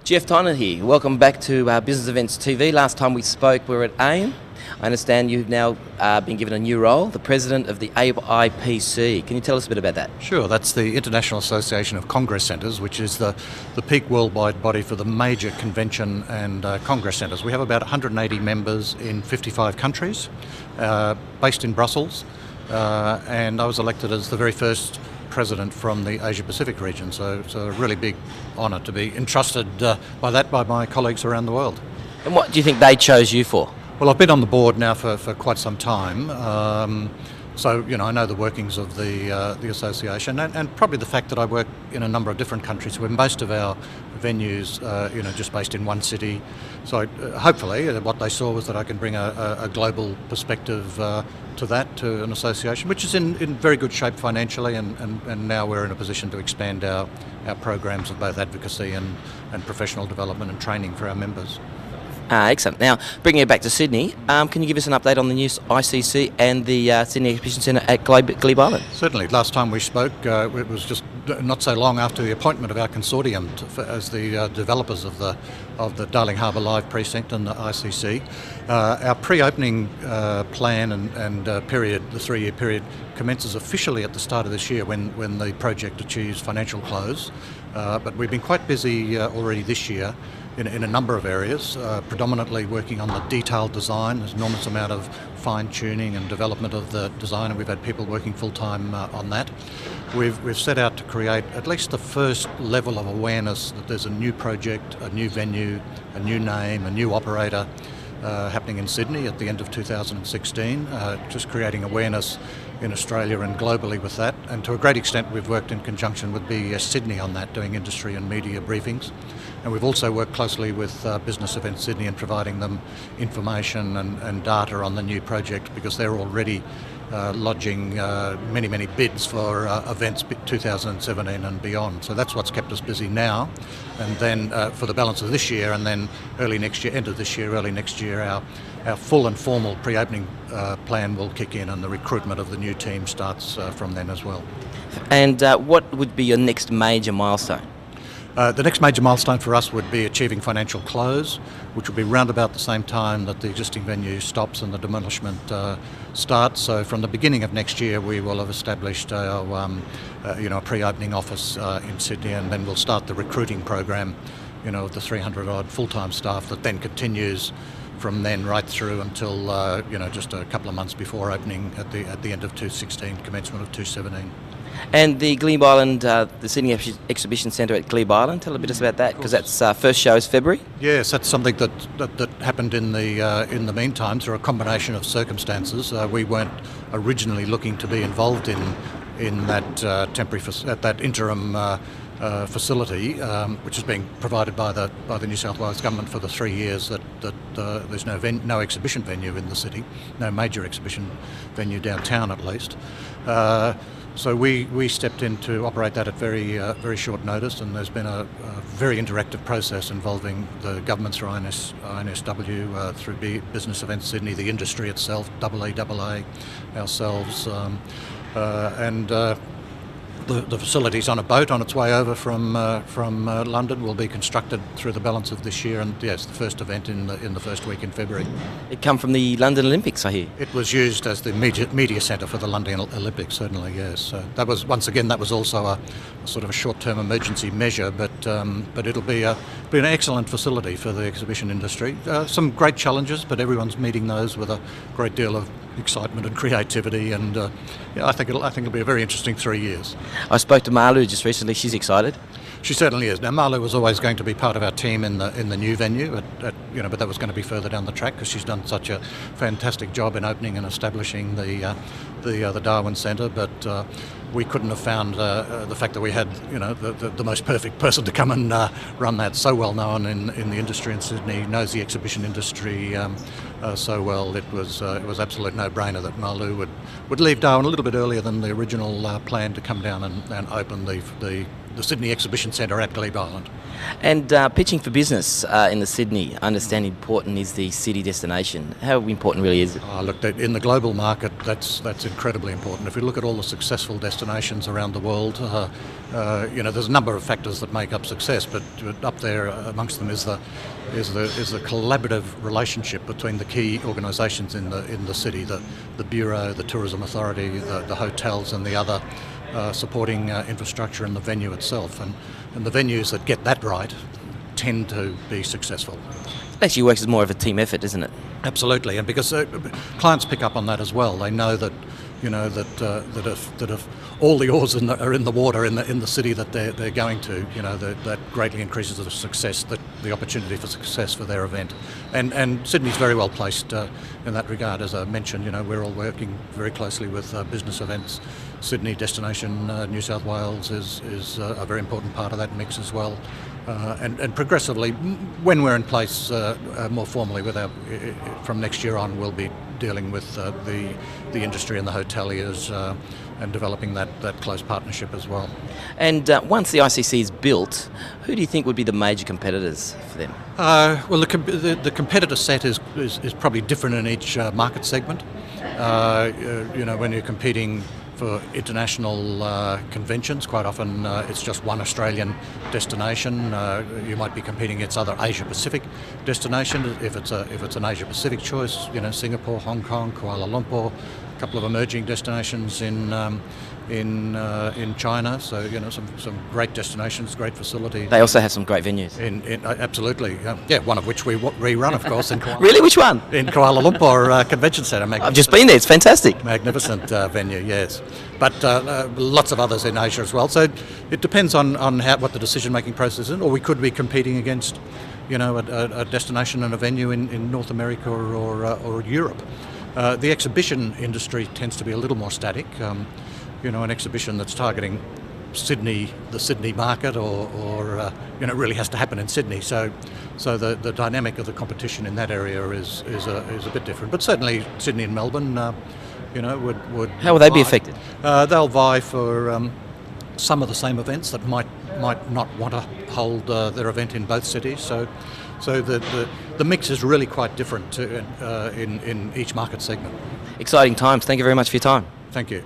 Geoff Donaghy, welcome back to Business Events TV. Last time we spoke, we were at AIM. I understand you've now been given a new role, the President of the IPC. Can you tell us a bit about that? Sure, that's the International Association of Congress Centres, which is the peak worldwide body for the major convention and congress centres. We have about 180 members in 55 countries, based in Brussels, and I was elected as the very first president from the Asia-Pacific region, so it's a really big honour to be entrusted by my colleagues around the world. And what do you think they chose you for? Well, I've been on the board now for quite some time, so I know the workings of the association, and probably the fact that I work in a number of different countries, where most of our venues, just based in one city. So hopefully, what they saw was that I can bring a global perspective to an association, which is in very good shape financially, and now we're in a position to expand our programs of both advocacy and professional development and training for our members. Excellent. Now, bringing it back to Sydney, can you give us an update on the new ICC and the Sydney Exhibition Centre at Glebe Island? Certainly. Last time we spoke, it was just not so long after the appointment of our consortium as the developers of the Darling Harbour Live precinct and the ICC. Our pre-opening plan and period, the 3-year period, commences officially at the start of this year when the project achieves financial close. But we've been quite busy already this year in a number of areas, predominantly working on the detailed design. There's an enormous amount of fine-tuning and development of the design, and we've had people working full-time on that. We've set out to create at least the first level of awareness that there's a new project, a new venue, a new name, a new operator happening in Sydney at the end of 2016, just creating awareness in Australia and globally with that. And to a great extent, we've worked in conjunction with BES Sydney on that, doing industry and media briefings. And we've also worked closely with Business Events Sydney in providing them information and data on the new project, because they're already lodging many bids for events 2017 and beyond. So that's what's kept us busy now. And then for the balance of this year, and then early next year, end of this year, early next year, our full and formal pre-opening plan will kick in, and the recruitment of the new team starts from then as well. And what would be your next major milestone? The next major milestone for us would be achieving financial close, which will be round about the same time that the existing venue stops and the demolishment starts. So from the beginning of next year, we will have established our pre-opening office in Sydney, and then we'll start the recruiting program, of the 300-odd full-time staff that then continues from then right through until just a couple of months before opening at the end of 2016, commencement of 2017. And the Glebe Island, the Sydney Exhibition Centre at Glebe Island, tell a bit about that, because that's first show is February. Yes, that's something that happened in the meantime through a combination of circumstances. We weren't originally looking to be involved in that that interim facility, which is being provided by the New South Wales government for the 3 years that there's no exhibition venue in the city, no major exhibition venue downtown at least. So we stepped in to operate that at very short notice, and there's been a very interactive process involving the government through INSW, through Business Events Sydney, the industry itself, AAA, ourselves, and the facilities on a boat on its way over from London will be constructed through the balance of this year, and yes, the first event in the first week in February. It come from the London Olympics, I hear. It was used as the media centre for the London Olympics, certainly, yes. That was also a sort of a short-term emergency measure, but it'll be an excellent facility for the exhibition industry. Some great challenges, but everyone's meeting those with a great deal of excitement and creativity, and I think it'll be a very interesting 3 years. I spoke to Malu just recently. She's excited. She certainly is. Now, Malu was always going to be part of our team in the new venue, but that was going to be further down the track, because she's done such a fantastic job in opening and establishing the Darwin Centre. But we couldn't have found the fact that we had the most perfect person to come and run that. So well known in the industry in Sydney, knows the exhibition industry so well. It was absolute no-brainer that Malu would leave Darwin a little bit earlier than the original plan to come down and open the the Sydney Exhibition Centre at Glebe Island. And pitching for business in the Sydney, I understand important is the city destination. How important really is it? Look, in the global market, that's incredibly important. If you look at all the successful destinations around the world, there's a number of factors that make up success, but up there amongst them is the collaborative relationship between the key organisations in the city, the Bureau, the Tourism Authority, the hotels, and the other supporting infrastructure and the venue itself. And the venues that get that right tend to be successful. It actually works as more of a team effort, isn't it? Absolutely, and because clients pick up on that as well. They know that that if all the oars are in the water in the city that they're going to, that greatly increases the success, the opportunity for success for their event. And Sydney's very well placed in that regard. As I mentioned, we're all working very closely with Business Events Sydney. Destination New South Wales is a very important part of that mix as well. And progressively, when we're in place more formally from next year on, we'll be dealing with the industry and the hoteliers and developing that close partnership as well. And once the ICC is built, who do you think would be the major competitors for them? Well, the competitor set is probably different in each market segment. When you're competing for international conventions, quite often it's just one Australian destination. You might be competing against other Asia Pacific destinations. If it's an Asia Pacific choice, Singapore, Hong Kong, Kuala Lumpur, a couple of emerging destinations in China. So some great destinations, great facilities. They also have some great venues. Absolutely, one of which we rerun, of course. Really, which one? In Kuala Lumpur Convention Centre. I've just been there. It's fantastic. Magnificent venue, yes. But lots of others in Asia as well. So it depends on what the decision-making process is, or we could be competing against, a destination and a venue in North America or Europe. The exhibition industry tends to be a little more static. An exhibition that's targeting the Sydney market, or really has to happen in Sydney. So the dynamic of the competition in that area is a bit different. But certainly Sydney and Melbourne, would. How will they be affected? They'll vie for some of the same events that might not want to hold their event in both cities. So the mix is really quite different in each market segment. Exciting times. Thank you very much for your time. Thank you.